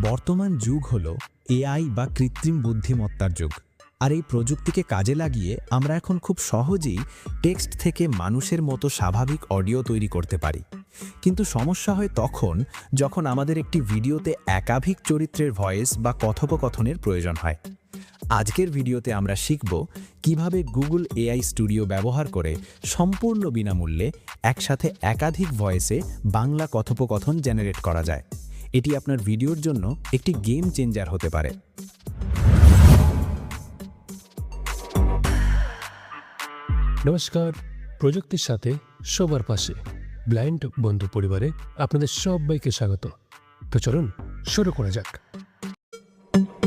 বর্তমান যুগ হলো এআই বা কৃত্রিম বুদ্ধিমত্তার যুগ। আর এই প্রযুক্তিকে কাজে লাগিয়ে আমরা এখন খুব সহজেই টেক্সট থেকে মানুষের মতো স্বাভাবিক অডিও তৈরি করতে পারি। কিন্তু সমস্যা হয় তখন যখন আমাদের একটি ভিডিওতে একাধিক চরিত্রের ভয়েস বা কথোপকথনের প্রয়োজন হয়। আজকের ভিডিওতে আমরা শিখব কিভাবে গুগল এআই স্টুডিও ব্যবহার করে সম্পূর্ণ বিনামূল্যে একসাথে একাধিক ভয়েসে বাংলা কথোপকথন জেনারেট করা যায়। এটি আপনার ভিডিওর জন্য একটি গেম চেঞ্জার হতে পারে। নমস্কার, প্রযুক্তির সাথে সবার পাশে ব্লাইন্ড বন্ধু পরিবারে আপনাদের সবাইকে স্বাগত। তো চলুন শুরু করা যাক।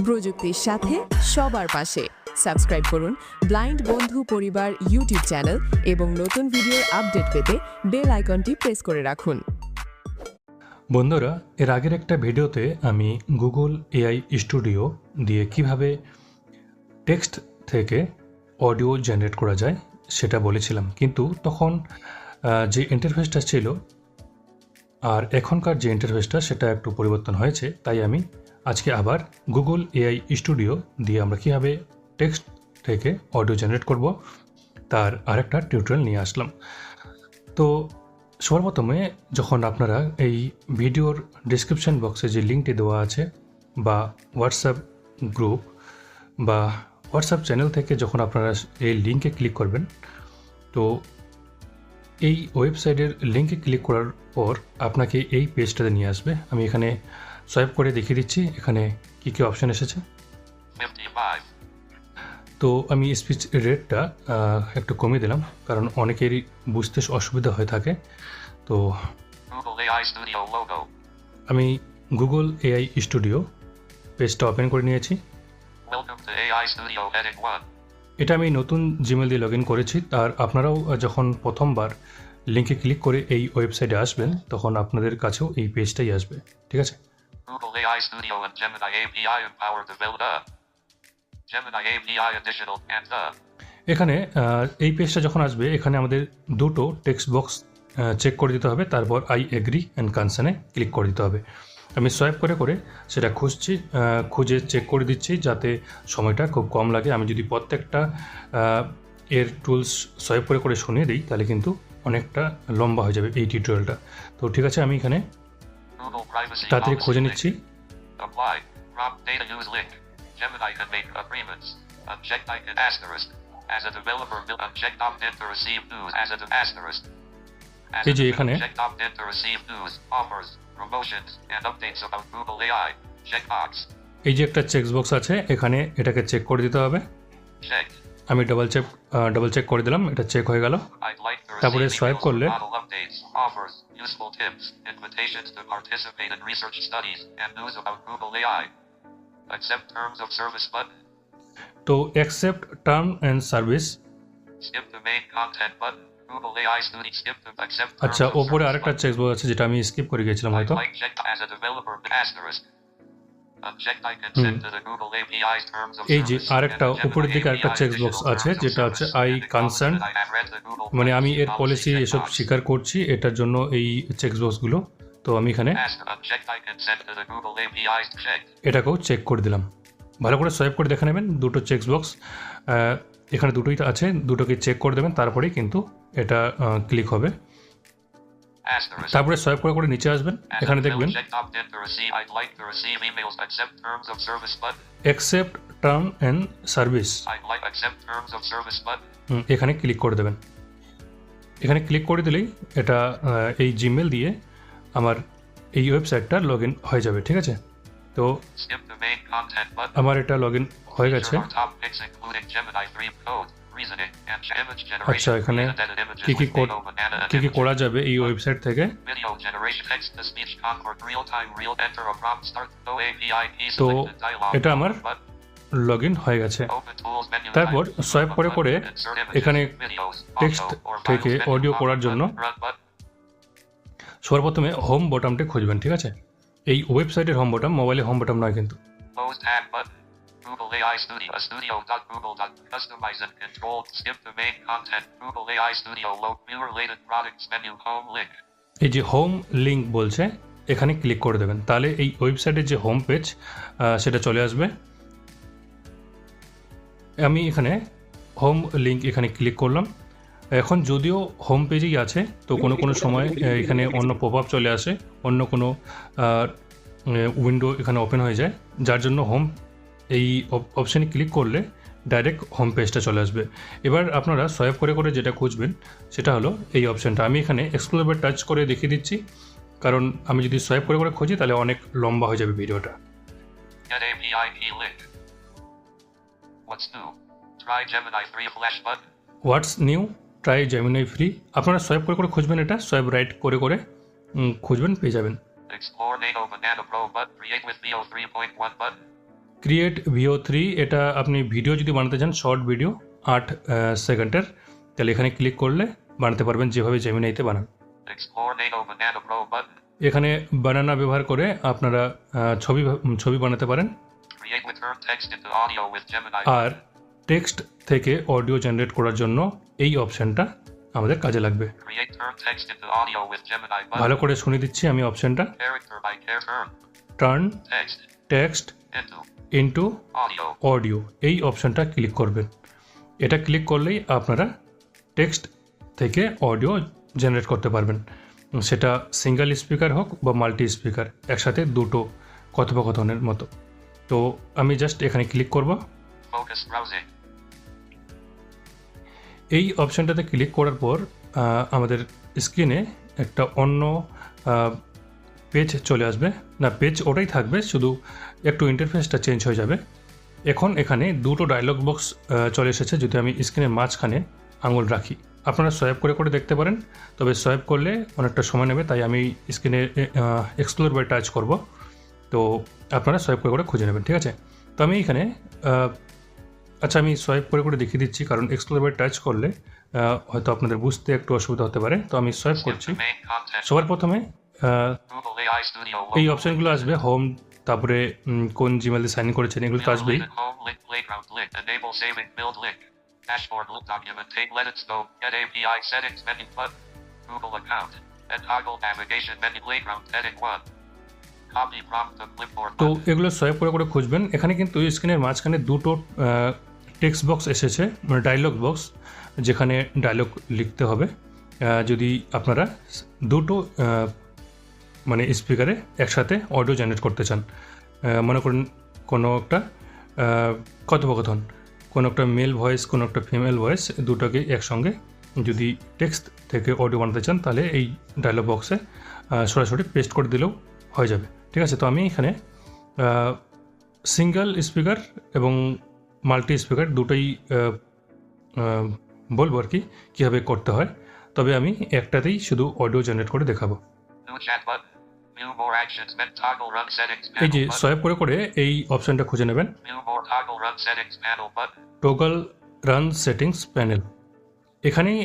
প্রযুক্তির সাথে সবার পাশে সাবস্ক্রাইব করুন ব্লাইন্ড বন্ধু পরিবার ইউটিউব চ্যানেল এবং নতুন ভিডিওর আপডেট পেতে বেল আইকনটি প্রেস করে রাখুন। বন্ধুরা, এর আগের একটা ভিডিওতে আমি গুগল এআই স্টুডিও দিয়ে কিভাবে টেক্সট থেকে অডিও জেনারেট করা যায় সেটা বলেছিলাম, কিন্তু তখন যে ইন্টারফেসটা ছিল আর এখনকার যে ইন্টারফেসটা সেটা একটু পরিবর্তন হয়েছে। তাই আমি আজকে আবার গুগল এআই স্টুডিও দিয়ে আমরা কীভাবে টেক্সট থেকে অডিও জেনারেট করব তার আরেকটা টিউটোরিয়াল নিয়ে আসলাম। তো সবার প্রথমে যখন আপনারা এই ভিডিওর ডিসক্রিপশন বক্সে যে লিঙ্কটি দেওয়া আছে বা হোয়াটসঅ্যাপ গ্রুপ বা হোয়াটসঅ্যাপ চ্যানেল থেকে যখন আপনারা এই লিঙ্কে ক্লিক করবেন, তো এই ওয়েবসাইটের লিঙ্কে ক্লিক করার পর আপনাকে এই পেজটাতে নিয়ে আসবে। আমি এখানে সোয়াইপ করে দেখিয়ে দিচ্ছি এখানে কী কী অপশান এসেছে। 55. তো আমি স্পিচ রেটটা একটু কমিয়ে দিলাম, কারণ অনেকেরই বুঝতে অসুবিধা হয়ে থাকে। তো Google AI Studio logo. আমি গুগল এআই স্টুডিও পেজটা ওপেন করে নিয়েছি। Welcome to AI Studio Heading 1. এটা আমি নতুন জিমেল দিয়ে লগ ইন করেছি। আর আপনারাও যখন প্রথমবার লিঙ্কে ক্লিক করে এই ওয়েবসাইটে আসবেন তখন আপনাদের কাছেও এই পেজটাই আসবে, ঠিক আছে? Google AI Studio and Gemini API empower developer. Gemini API additional and the. এখানে এই পেজটা যখন আসবে এখানে আমাদের দুটো টেক্সট বক্স চেক করে দিতে হবে, তারপর আই এগ্রি অ্যান্ড কনসার্নে ক্লিক করে দিতে হবে। আমি সোয়াইপ করে করে সেটা খুঁজে চেক করে দিচ্ছি যাতে সময়টা খুব কম লাগে। আমি যদি প্রত্যেকটা এর টুলস সোয়াইপ করে করে শুনিয়ে দিই তাহলে কিন্তু অনেকটা লম্বা হয়ে যাবে এই টিউটোরিয়ালটা। তো ঠিক আছে, আমি এখানে Google privacy তাড়াতাড়ি policy খুঁজে link. নিচ্ছি। Apply. Prompt data use link. Gemini can make agreements. Unchecked icon asterisk. As a developer will unchecked opt-in to receive news as a asterisk. As এই a যে developer, এখানে checked opt-in to receive news, offers, promotions, and updates about Google AI. Checkbox. এই যে একটা check box আছে এখানে এটাকে check করে দিতে হবে। Checked. আমি ডাবল চেক করে দিলাম, এটা চেক হয়ে গেল। I'd like to তারপরে receive swipe emails করলে with model updates, offers, useful tips, invitations to participate in research studies, and news about Google AI. Accept terms of service button. তো accept term and service. Skip the main content button. Google AI Studio. Skip the accept terms আচ্ছা, of ওপরে service আরেকটা button. Check box আছে যেটা আমি skip করে গেছিলাম I'd হয়তো। like checked as a developer asterisk. Unchecked I consent to the Google API's terms of এই যে service. আরেকটা and the উপরের Gemini দিকে আরেকটা API চেক বক্স additional আছে terms of যেটা হচ্ছে service, I and acknowledge concern, that I have read the Google মানে আমি privacy এর পলিসি policy এসব checkbox. স্বীকার করছি, এটার জন্য এই চেক বক্সগুলো। তো আমি এখানে Unchecked I consent to the Google API's checked. এটাকেও চেক করে দিলাম। ভালো করে সোয়াইপ করে দেখে নেবেন, দুটো চেক বক্স এখানে দুটোই আছে, দুটোকে চেক করে দেবেন তারপরেই কিন্তু এটা ক্লিক হবে। Asterisk. তারপরে সোয়াইপ করে করে নিচে আসবেন, As এখানে a দেখবেন checked opt-in to receive. I'd like to receive emails. Accept terms of service button. Accept term and service. I'd like accept terms of service button. এখানে ক্লিক করে দেবেন। এখানে ক্লিক করে দিলেই এটা এই জিমেল দিয়ে আমার এই ওয়েবসাইটটা লগ ইন হয়ে যাবে, ঠিক আছে? তো Skip the main content button. আমার এটা লগ ইন হয়ে গেছে। Feature our top picks including Gemini 3 code, reasoning, and image generation. আচ্ছা, এখানে Create edited images কি কি with Nano Banana and কি images. করা যাবে এই ওয়েবসাইট থেকে। Video generation, text to speech convert, real time, enter a prompt, start, no API key, তো selected dialog. এটা আমার button. লগ ইন হয়ে গেছে। Open tools menu. তারপর type, সোয়াইপ করে button, করে insert images, এখানে videos, টেক্সট audio, or থেকে files menu, অডিও করার button, জন্য run button. সবার প্রথমে হোম বটমটা খুঁজবেন, ঠিক আছে? এই ওয়েবসাইটের হোম বটম, মোবাইলে হোম বটম নয় কিন্তু। Close tab button. Google AI Studio. A studio.google. Customize and control. Skip the main content. Google AI Studio. View related products menu. Home link. এই যে হোম লিঙ্ক বলছে এখানে ক্লিক করে দেবেন, তাহলে এই ওয়েবসাইটের যে হোম পেজ সেটা চলে আসবে। আমি এখানে হোম লিঙ্ক এখানে ক্লিক করলাম। এখন যদিও হোম পেজেই আছে, তো কোনো সময় এখানে অন্য পপ আপ চলে আসে, অন্য কোনো উইন্ডো এখানে ওপেন হয়ে যায়, যার জন্য হোম এই অপশানে ক্লিক করলে ডাইরেক্ট হোম পেজটা চলে আসবে। এবার আপনারা সোয়াইপ করে করে যেটা খুঁজবেন সেটা হলো এই অপশানটা। আমি এখানে এক্সপ্লোরের টাচ করে দেখিয়ে দিচ্ছি, কারণ আমি যদি সোয়াইপ করে করে খুঁজি তাহলে অনেক লম্বা হয়ে যাবে ভিডিওটা। Get API key link. What's new? Try Gemini 3 flash button. What's new, try Gemini free. আপনারা সোয়াইপ করে করে খুঁজবেন, এটা সোয়াইপ রাইট করে করে খুঁজবেন, পেয়ে যাবেন। Explore NATO Banana Pro button. Create with Veo 3.1 button. Create ভিও 3, এটা আপনি ভিডিও যদি বানাতে চান, শর্ট ভিডিও 8 সেকেন্ডের, তাহলে এখানে ক্লিক করলে বানাতে পারবেন যেভাবে জেমিনাইতে বানান। Explore NATO Banana Pro button. এখানে বানানা ব্যবহার করে আপনারা ছবি বানাতে পারেন। Create with turn text into audio with Gemini. আর টেক্সট থেকে অডিও জেনারেট করার জন্য এই অপশানটা আমাদের কাজে লাগবে। Create turn text into audio with Gemini button. ভালো করে শুনে দিচ্ছি আমি অপশানটা। Character by turn. Turn Text text into into audio. Audio, এই অপশানটা ক্লিক করবেন। এটা ক্লিক করলেই আপনারা টেক্সট থেকে অডিও জেনারেট করতে পারবেন, সেটা সিঙ্গেল স্পিকার হোক বা মাল্টি স্পিকার, একসাথে দুটো কথোপকথনের মতো। তো আমি জাস্ট এখানে ক্লিক করব। Focus browsing. এই অপশানটাতে ক্লিক করার পর আমাদের স্ক্রিনে একটা অন্য পেজ চলে আসবে। না, পেজ ওটাই থাকবে, শুধু একটু ইন্টারফেসটা চেঞ্জ হয়ে যাবে। এখন এখানে দুটো ডায়লগ বক্স চলে এসেছে। যদি আমি স্ক্রিনের মাঝখানে আঙুল রাখি, আপনারা সোয়াইপ করে করে দেখতে পারেন, তবে সোয়াইপ করলে অনেকটা সময় নেবে, তাই আমি স্ক্রিনে এক্সপ্লোর বাই টাচ করব। তো আপনারা সোয়াইপ করে করে খুঁজে নেবেন, ঠিক আছে? তো আমি এখানে আচ্ছা, আমি সোয়াইপ করে করে দেখিয়ে দিচ্ছি, কারণ এক্সপ্লোর বাই টাচ করলে হয়তো আপনাদের বুঝতে একটু অসুবিধা হতে পারে। তো আমি সোয়াইপ Skip করছি। to main content. সবার প্রথমে Google AI Studio. এই logo. অপশানগুলো আসবে, হোম, তারপরে কোন জিমেল দিয়ে সাইন ইন করেছেন, এগুলো তো Build আসবেই। link, home link, playground link, enable saving, build link, dashboard link, document, take, let it go, get API settings menu button, Google account, and toggle navigation menu, playground, heading 1. Copy prompt to clipboard তো button. এগুলো swipe করে করে খুঁজবেন। এখানে কিন্তু স্ক্রিনের মাঝখানে দুটো টেক্সট বক্স এসেছে, মানে ডায়লগ বক্স, যেখানে ডায়লগ লিখতে হবে। যদি আপনারা দুটো মানে স্পিকারে একসাথে অডিও জেনারেট করতে চান, মনে করুন কোনো একটা কথোপকথন, কোনো একটা মেল ভয়েস, কোনো একটা ফিমেল ভয়েস, দুটোকে একসঙ্গে যদি টেক্সট থেকে অডিও বানাতে চান, তাহলে এই ডায়লগ বক্সে সরাসরি পেস্ট করে দিলেও হয়ে যাবে, ঠিক আছে? তো আমি এখানে সিঙ্গেল স্পিকার এবং মাল্টি স্পিকার দুটোই বলবো আর কি কীভাবে করতে হয়, তবে আমি একটাতেই শুধু অডিও জেনারেট করে দেখাবো। New chat button. View more actions, then toggle run settings এই যে panel button. সোয়াইপ করে করে এই অপশানটা খুঁজে নেবেন, View more toggle run settings panel button. Toggle run settings panel. এখানেই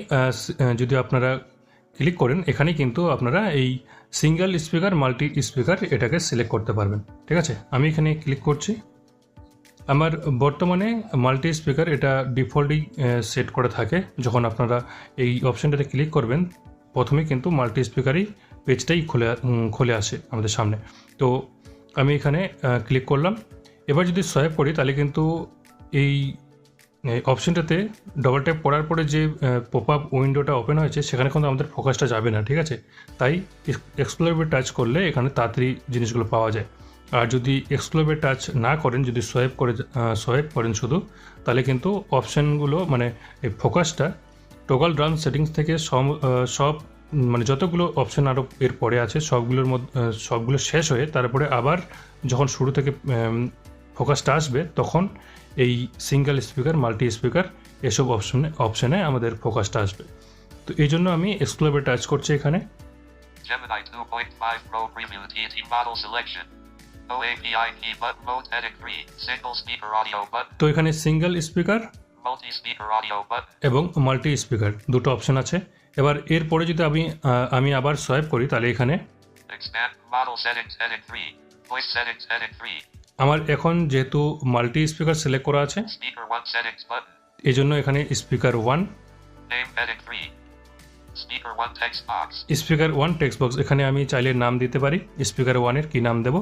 যদি আপনারা ক্লিক করেন, এখানেই কিন্তু আপনারা এই সিঙ্গেল স্পিকার, মাল্টি স্পিকার এটাকে সিলেক্ট করতে পারবেন, ঠিক আছে? আমি এখানে ক্লিক করছি। আমার বর্তমানে মাল্টি স্পিকার এটা ডিফল্টই সেট করে থাকে। যখন আপনারা এই অপশানটাতে ক্লিক করবেন, প্রথমে কিন্তু মাল্টি স্পিকারই পেজটাই খুলে আসে আমাদের সামনে। তো আমি এখানে ক্লিক করলাম। এবার যদি সোয়াইপ করি, তাহলে কিন্তু এই অপশানটাতে ডবল ট্যাপ করার পরে যে পপ আপ উইন্ডোটা ওপেন হয়েছে, সেখানে কিন্তু আমাদের ফোকাসটা যাবে না, ঠিক আছে? তাই এক্সপ্লোর বাই টাচ করলে এখানে তাড়াতাড়ি জিনিসগুলো পাওয়া যায়। আর যদি এক্সপ্লোর বাই টাচ না করেন, যদি সোয়াইপ করেন শুধু, তাহলে কিন্তু অপশানগুলো মানে এই ফোকাসটা টগল রান সেটিংস থেকে সব মানে যতগুলো অপশান আরও এর পরে আছে সবগুলো শেষ হয়ে তারপরে আবার যখন শুরু থেকে ফোকাসটা আসবে, তখন এই সিঙ্গেল স্পিকার, মাল্টি স্পিকার এসব অপশানে আমাদের ফোকাসটা আসবে। তো এই জন্য আমি এক্সপ্লোর বাই টাচ করছি এখানে। Gemini 2.5 Pro Preview TT model selection. No API key button mode heading 3. Single speaker audio button. তো এখানে single speaker Multi-speaker audio button. এবং মাল্টি স্পিকার দুটো অপশান আছে। এবার এরপরে যদি আমি আবার সোয়াইপ করি, তাহলে এখানে Expand model settings heading 3. Voice settings heading 3. আমার এখন যেহেতু মাল্টি স্পিকার সিলেক্ট করা আছে, Speaker 1 settings button. এই জন্য এখানে speaker 1, Name heading 3. Speaker 1 text box. Speaker 1 text box, এখানে আমি চাইলে নাম দিতে পারি স্পিকার 1-এর কী নাম দেব,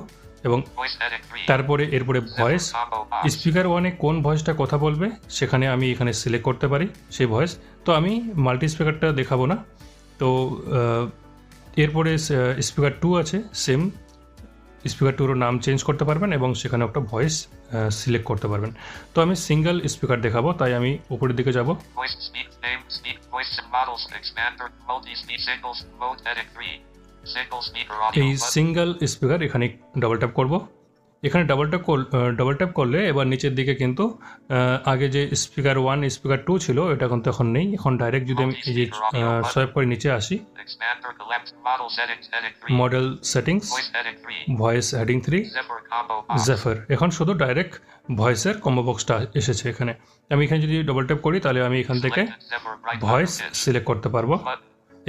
এবং Voice edit 3. তারপরে এরপরে ভয়েস, Combo box. স্পিকার 1-এ কোন ভয়েসটা কথা বলবে সেখানে আমি এখানে সিলেক্ট করতে পারি সেই ভয়েস। তো আমি মাল্টি স্পিকারটা দেখাবো না। তো এরপরে স্পিকার 2 আছে, সেম স্পিকার 2-এর নাম চেঞ্জ করতে পারবেন এবং সেখানে একটা ভয়েস সিলেক্ট করতে পারবেন। তো আমি সিঙ্গেল স্পিকার দেখাবো, তাই আমি উপরের দিকে যাব। Voice speak name speak voice models expander multi speak singles mode edit 3. Single speaker audio এই button. সিঙ্গেল স্পিকার এখানে ডাবল ট্যাপ করব। এখানে ডাবল ট্যাপ করলে এবার নিচের দিকে কিন্তু আগে যে স্পিকার 1 স্পিকার 2 ছিল এটা কিন্তু এখন নেই। এখন ডাইরেক্ট যদি আমি এই যে সোয়াইপ করে নিচে আসি, Expander collect model settings edit 3. Model settings, Voice edit 3. Voice heading 3, Zipper combo box. জেফার, এখন শুধু ডাইরেক্ট ভয়েসের কম্বো বক্সটা এসেছে এখানে। আমি এখানে যদি ডবল ট্যাপ করি তাহলে আমি এখান থেকে Selected Zipper bright voice button. Select করতে পারবো। Button.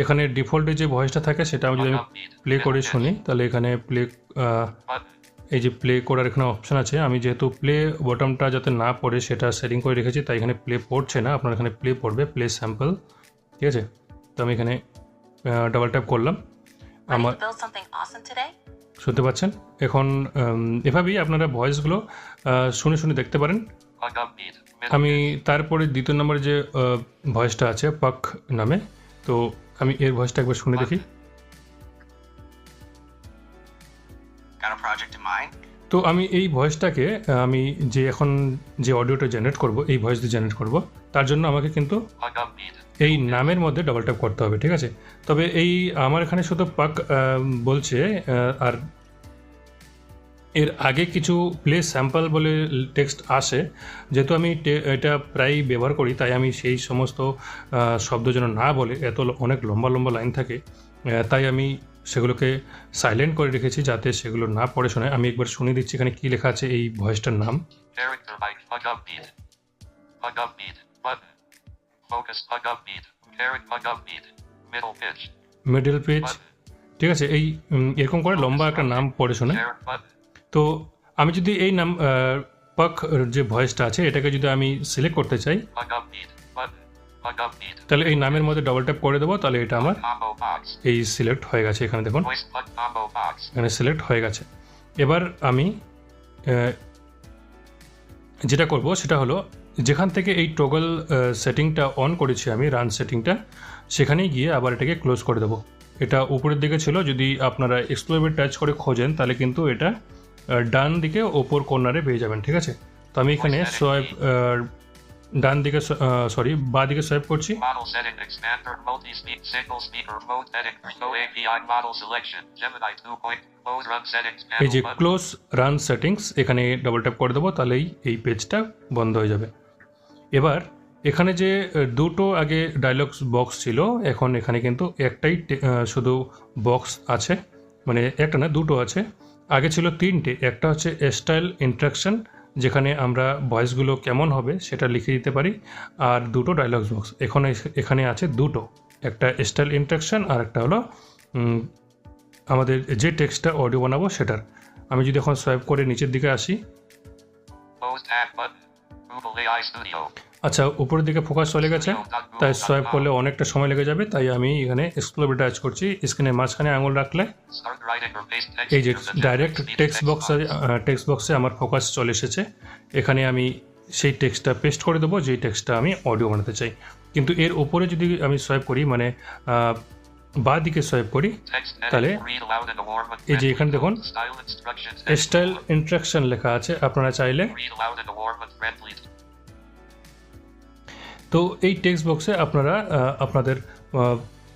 এখানে ডিফল্টে যে ভয়েসটা থাকে সেটা আমি যদি আমি প্লে করে শুনি তাহলে এখানে Button. এই যে প্লে করার এখানে অপশান আছে। আমি যেহেতু প্লে বটনটা যাতে না পড়ে সেটা সেটিং করে রেখেছি, তাই এখানে প্লে পড়ছে না, আপনার এখানে প্লে পড়বে, প্লে স্যাম্পল, ঠিক আছে। তো আমি এখানে ডাবল ট্যাপ করলাম, Ready আমার to build something awesome today? শুনতে পাচ্ছেন। এখন এভাবেই আপনারা ভয়েসগুলো শুনে শুনে দেখতে পারেন। Plug up beat. আমি তারপরে দ্বিতীয় নম্বরে যে ভয়েসটা আছে পাক নামে, তো আমি এর ভয়েসটা একবার শুনে দেখি। Got a project in mind? তো আমি এই ভয়েসটাকে আমি যে এখন যে অডিওটা জেনারেট করব, এই ভয়েস দিয়ে জেনারেট করব, তার জন্য আমাকে কিন্তু Plug up beat. এই নামের মধ্যে ডাবল ট্যাপ করতে হবে, ঠিক আছে। তবে এই আমার এখানে শুধু পাক বলছে, আর এর আগে কিছু প্লে স্যাম্পল বলে টেক্সট আসে। যেহেতু আমি এটা প্রায় ব্যবহার করি, তাই আমি সেই সমস্ত শব্দ যেন না বলে, এত অনেক লম্বা লম্বা লাইন থাকে, তাই আমি সেগুলোকে সাইলেন্ট করে রেখেছি যাতে সেগুলো না পড়ে শোনায়। আমি একবার শুনিয়ে দিচ্ছি এখানে কী লেখা আছে এই ভয়েসটার নাম। Character by plug up beat. Plug up beat. Button. Focus plug up beat. Character plug up beat. Middle pitch. Middle page, ঠিক আছে। এই এরকম করে লম্বা একটা নাম পড়ে শোনায়। Character button. তো আমি যদি এই নাম পাক যে ভয়েসটা আছে এটাকে যদি আমি সিলেক্ট করতে চাই, Plug up beat. Button. Plug up beat. তাহলে এই নামের মধ্যে ডবল ট্যাপ করে দেবো, তাহলে এটা আমার Combo box. এই সিলেক্ট হয়ে গেছে। এখানে দেখুন Voice plug combo box. এখানে সিলেক্ট হয়ে গেছে। এবার আমি যেটা করব সেটা হলো, যেখান থেকে এই টগল সেটিংটা অন করেছি আমি, রান সেটিংটা, সেখানেই গিয়ে আবার এটাকে ক্লোজ করে দেবো। এটা উপরের দিকে ছিল, যদি আপনারা এক্সপ্লোরের টাচ করে খোঁজেন তাহলে কিন্তু এটা ডান দিকে ওপর কর্নারে পেয়ে যাবেন, ঠিক আছে। তো আমি এখানে সোয়াইপ ডান দিকে বাঁ দিকে সোয়াইপ করছি। Model setting expander multi-speak single speaker mode edit no API model selection Gemini 2 point close run settings এই যে panel button. Close run settings, এখানে ডাবল ট্যাপ করে দেবো, তাহলেই এই পেজটা বন্ধ হয়ে যাবে। এবার এখানে যে দুটো আগে ডায়লগস বক্স ছিল, এখন এখানে কিন্তু একটাই শুধু বক্স আছে, মানে একটা না দুটো আছে। আগে ছিল তিনটে, একটা হচ্ছে স্টাইল ইন্ট্রাকশন, যেখানে আমরা ভয়েসগুলো কেমন হবে সেটা লিখে দিতে পারি, আর দুটো ডায়লগস বক্স এখানে আছে দুটো, একটা স্টাইল ইন্ট্রাকশন আর একটা হলো আমাদের যে টেক্সটটা অডিও বানাবো সেটার। আমি যদি এখন সোয়াইপ করে নিচের দিকে আসি, Close tab button. Google AI Studio. আচ্ছা উপরের দিকে ফোকাস চলে গেছে, তাই সোয়াইপ করলে অনেকটা সময় লেগে যাবে, তাই আমি এখানে এক্সপ্লোরে টাচ করছি। স্ক্রিনের মাঝখানে আঙুল রাখলে Start writing or paste text. এই যে into the direct speech text box. বক্সে আমার ফোকাস চলে এসেছে। এখানে আমি সেই টেক্সটটা পেস্ট করে দেবো যেই টেক্সটটা আমি অডিও বানাতে চাই। কিন্তু এর উপরে যদি আমি সোয়াইপ করি, মানে বাঁ দিকে সোয়াইপ করি, Text edit. তাহলে Read aloud in a warm and এই যে friendly এখানে দেখুন tone. Style instructions. Style interaction লেখা আছে, আপনারা চাইলে Read aloud in a warm and friendly tone. তো এই টেক্সট বক্সে আপনারা আপনাদের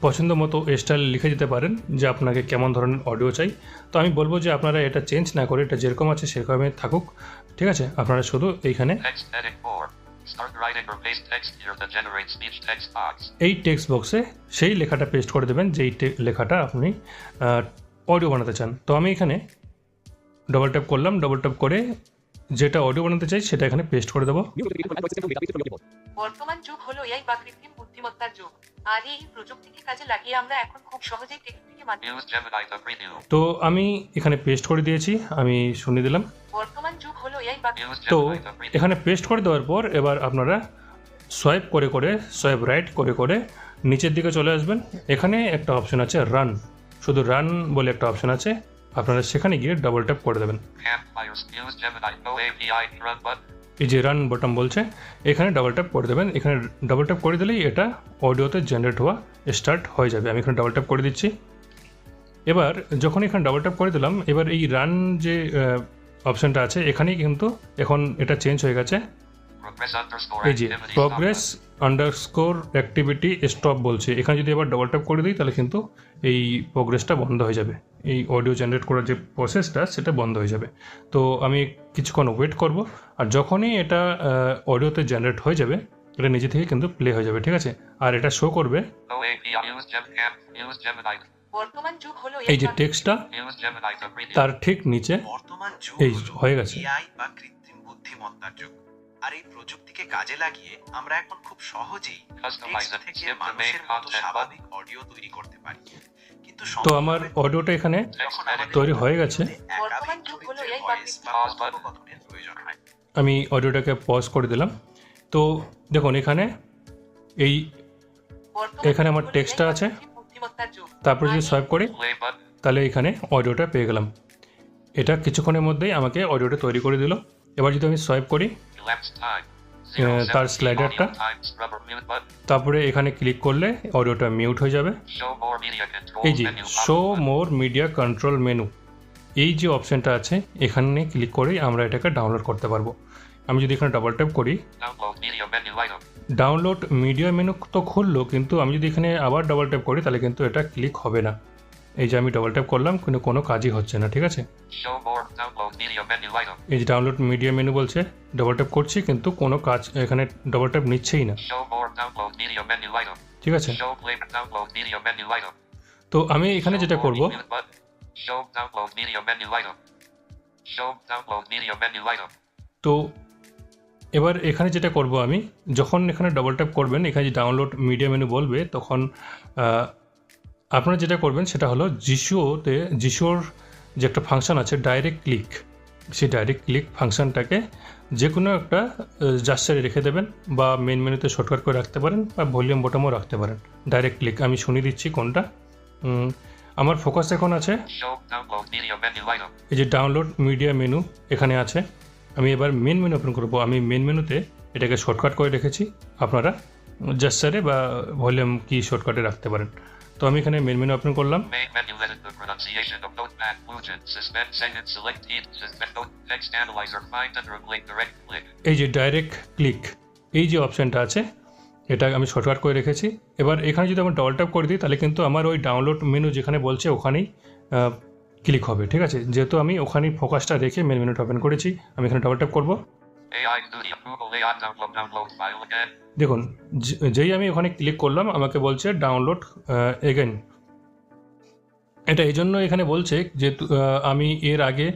পছন্দ মতো স্টাইল লিখে দিতে পারেন যে আপনাকে কেমন ধরনের অডিও চাই। তো আমি বলবো যে আপনারা এটা চেঞ্জ না করে এটা যেরকম আছে সেরকমই থাকুক, ঠিক আছে। আপনারা শুধু এইখানে Text edit 4. Start writing or paste text here to generate speech text box. এই টেক্সট বক্সে সেই লেখাটা পেস্ট করে দেবেন যেই লেখাটা আপনি অডিও বানাতে চান। তো আমি এখানে ডবল ট্যাপ করলাম, ডবল ট্যাপ করে যেটা অডিও বানাতে চাই সেটা এখানে পেস্ট করে দেবো। বর্তমান যুগ হলো এআই বা কৃত্রিম বুদ্ধিমত্তার যুগ। আর এই প্রযুক্তিকে কাজে লাগিয়ে আমরা এখন খুব সহজেই টেক্সট থেকে Use Gemini to preview. তো আমি এখানে পেস্ট করে দিয়েছি, আমি শুনিয়ে দিলাম। বর্তমান যুগ হলো এআই বা Use তো Gemini to preview. এখানে পেস্ট করে দেওয়ার পর এবার আপনারা সোয়াইপ করে করে, সোয়াইপ রাইট করে করে নিচের দিকে চলে আসবেন, এখানে একটা অপশন আছে রান, শুধু রান বলে একটা অপশন আছে, আপনারা সেখানে গিয়ে ডাবল ট্যাপ করে দেবেন। Campfires. Use Gemini. No API. Run button. এই যে রান বটন বলছে, এখানে ডাবল ট্যাপ করে দেবেন। এখানে ডাবল ট্যাপ করে দিলেই এটা অডিওতে জেনারেট হওয়া স্টার্ট হয়ে যাবে। আমি এখানে ডাবল ট্যাপ করে দিচ্ছি। এবার যখন এখানে ডাবল ট্যাপ করে দিলাম, এবার এই রান যে অপশনটা আছে এখানেই কিন্তু এখন এটা চেঞ্জ হয়ে গেছে। Progress underscore এই যে activity. Progress underscore activity stop বলছে, এখানে যদি আবার ডবল ট্যাপ করে দিই তাহলে কিন্তু এই প্রোগ্রেসটা বন্ধ হয়ে যাবে, এই অডিও জেনারেট করার যে প্রসেসটা সেটা বন্ধ হয়ে যাবে। তো আমি কিছুক্ষণ ওয়েট করব, আর যখনই এটা অডিওতে জেনারেট হয়ে যাবে এটা নিজে থেকে কিন্তু প্লে হয়ে যাবে, ঠিক আছে? আর এটা শো করবে No API. Use Gemcamp. Use Gemini. বর্তমান যুগ হলো এই যে টেক্সটটা Use Gemini to preview. তার ঠিক নিচে বর্তমান যুগ এই হয়ে গেছে। এআই বা কৃত্রিম বুদ্ধিমত্তার যুগ, আর এই প্রযুক্তিকে কাজে লাগিয়ে আমরা এখন খুব সহজেই Customize টেক্সট it. থেকে Skip the main মানুষের মতো content স্বাভাবিক অডিও তৈরি করতে পারি। কিন্তু তো আমার অডিওটা এখানে Text editing. তৈরি হয়ে গেছে। বর্তমান যুগ হলো AI বা ভয়েস বা Pause button. কথোপকথনের প্রয়োজন হয়। আমি অডিওটাকে পজ করে দিলাম। তো দেখুন এখানে এই বর্তমান এখানে আমার যুগ হলো টেক্সটটা AI বা আছে। কৃত্রিম বুদ্ধিমত্তার যুগ। তারপরে যদি আর সোয়াইপ করি Play button. তাহলে এখানে অডিওটা পেয়ে গেলাম। এটা কিছুক্ষণের মধ্যেই আমাকে অডিওটা তৈরি করে দিল। এবার যদি আমি সোয়াইপ করি, Elapsed time. তার 0:17 স্লাইডারটা audio times. Rubber mute button. তারপরে এখানে ক্লিক করলে অডিওটা মিউট হয়ে যাবে। Show more media control এই যে menu. Show Button. মোর মিডিয়া কন্ট্রোল মেনু, এই যে অপশানটা আছে এখানে ক্লিক করেই আমরা এটাকে ডাউনলোড করতে পারবো। আমি যদি এখানে ডাবল ট্যাপ করি, Download media menu item. Download media menu তো খুললো, কিন্তু আমি যদি এখানে আবার ডাবল ট্যাপ করি তাহলে কিন্তু এটা ক্লিক হবে না। এই যে আমি ডাবল ট্যাপ করলাম কিন্তু কোনো কাজই হচ্ছে না, ঠিক আছে? Show more. Download media menu item. এই যে ডাউনলোড মিডিয়া মেনু বলছে, ডাবল ট্যাপ করছি কিন্তু কোনো কাজ এখানে ডাবল ট্যাপ নিচ্ছেই না, Show more. Download media menu item. ঠিক আছে? Show play. Download media menu item. তো আমি এখানে Show যেটা more করব, mute button. Show download media menu item. Show download media menu item. তো এবার এখানে যেটা করব আমি, যখন এখানে ডাবল ট্যাপ করবেন এখানে যে ডাউনলোড মিডিয়া মেনু বলবে, তখন আপনারা যেটা করবেন সেটা হলো জিশোর যে একটা ফাংশন আছে ডাইরেক্ট ক্লিক, সেই ডাইরেক্ট ক্লিক ফাংশনটাকে যে কোনো একটা জাস্টারে রেখে দেবেন, বা মেন মেনুতে শর্টকাট করে রাখতে পারেন, বা ভলিউম বটমও রাখতে পারেন। ডাইরেক্ট ক্লিক আমি শুনিয়ে দিচ্ছি কোনটা। আমার ফোকাস এখন আছে Show download media menu item. এই যে ডাউনলোড মিডিয়া মেনু এখানে আছে। আমি এবার মেন মেনু ওপেন করব। আমি মেন মেনুতে এটাকে শর্টকাট করে রেখেছি, আপনারা জাস্টারে বা ভলিউম কি শর্টকাটে রাখতে পারেন। তো আমি এখানে মেন মেনু ওপেন করলাম। Main menu edit the pronunciation of Notepad. Fluent. Suspend sentence. Select teeth. Suspend note. Text analyzer. Find and replace direct click. এই যে ডাইরেক্ট ক্লিক এই যে অপশানটা আছে এটা আমি শর্টকাট করে রেখেছি। এবার এখানে যদি আমি ডবল ট্যাপ করে দিই তাহলে কিন্তু আমার ওই ডাউনলোড মেনু যেখানে বলছে ওখানেই ক্লিক হবে, ঠিক আছে? যেহেতু আমি ওখানেই ফোকাসটা রেখে মেন মেনুটা ওপেন করেছি, আমি এখানে ডবল ট্যাপ করব। AI Studio. Google AI download file again. দেখুন যেই আমি ওখানে ক্লিক করলাম আমাকে বলছে ডাউনলোড এগেন। এটা এই জন্য এখানে বলছে যে আমি এর আগে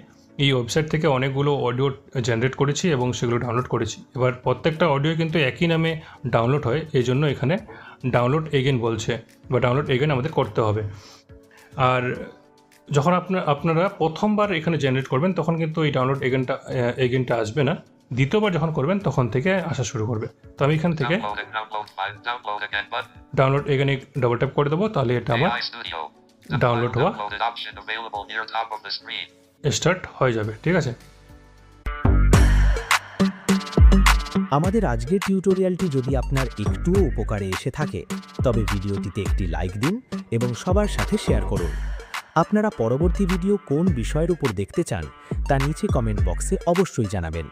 এই ওয়েবসাইট থেকে অনেকগুলো অডিও জেনারেট করেছি এবং সেগুলো ডাউনলোড করেছি। এবার প্রত্যেকটা অডিও কিন্তু একই নামে ডাউনলোড হয়, এই জন্য এখানে ডাউনলোড এগেন বলছে, বা ডাউনলোড এগেন আমাদের করতে হবে। আর যখন আপনারা প্রথমবার এখানে জেনারেট করবেন তখন কিন্তু এই ডাউনলোড এগেনটা আসবে না, দ্বিতীয়বার যখন করবেন তখন থেকে আসা শুরু করবে। তো আমি এখান থেকে Download file. Download again button. Download এগেনে ডাবল ট্যাপ করে দেবো, তাহলে এটা আমার AI Studio. Download হওয়া Downloaded option available near top of the screen. Start হয়ে যাবে, ঠিক আছে? আমাদের আজকের টিউটোরিয়ালটি যদি আপনার একটুও উপকারে এসে থাকে তবে ভিডিওটিতে একটি লাইক দিন এবং সবার সাথে শেয়ার করুন। আপনারা পরবর্তী ভিডিও কোন বিষয়ের উপর দেখতে চান তা নিচে কমেন্ট বক্সে অবশ্যই জানাবেন।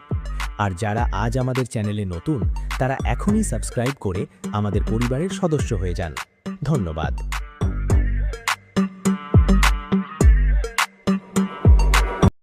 আর যারা আজ আমাদের চ্যানেলে নতুন তারা এখনই সাবস্ক্রাইব করে আমাদের পরিবারের সদস্য হয়ে যান। ধন্যবাদ।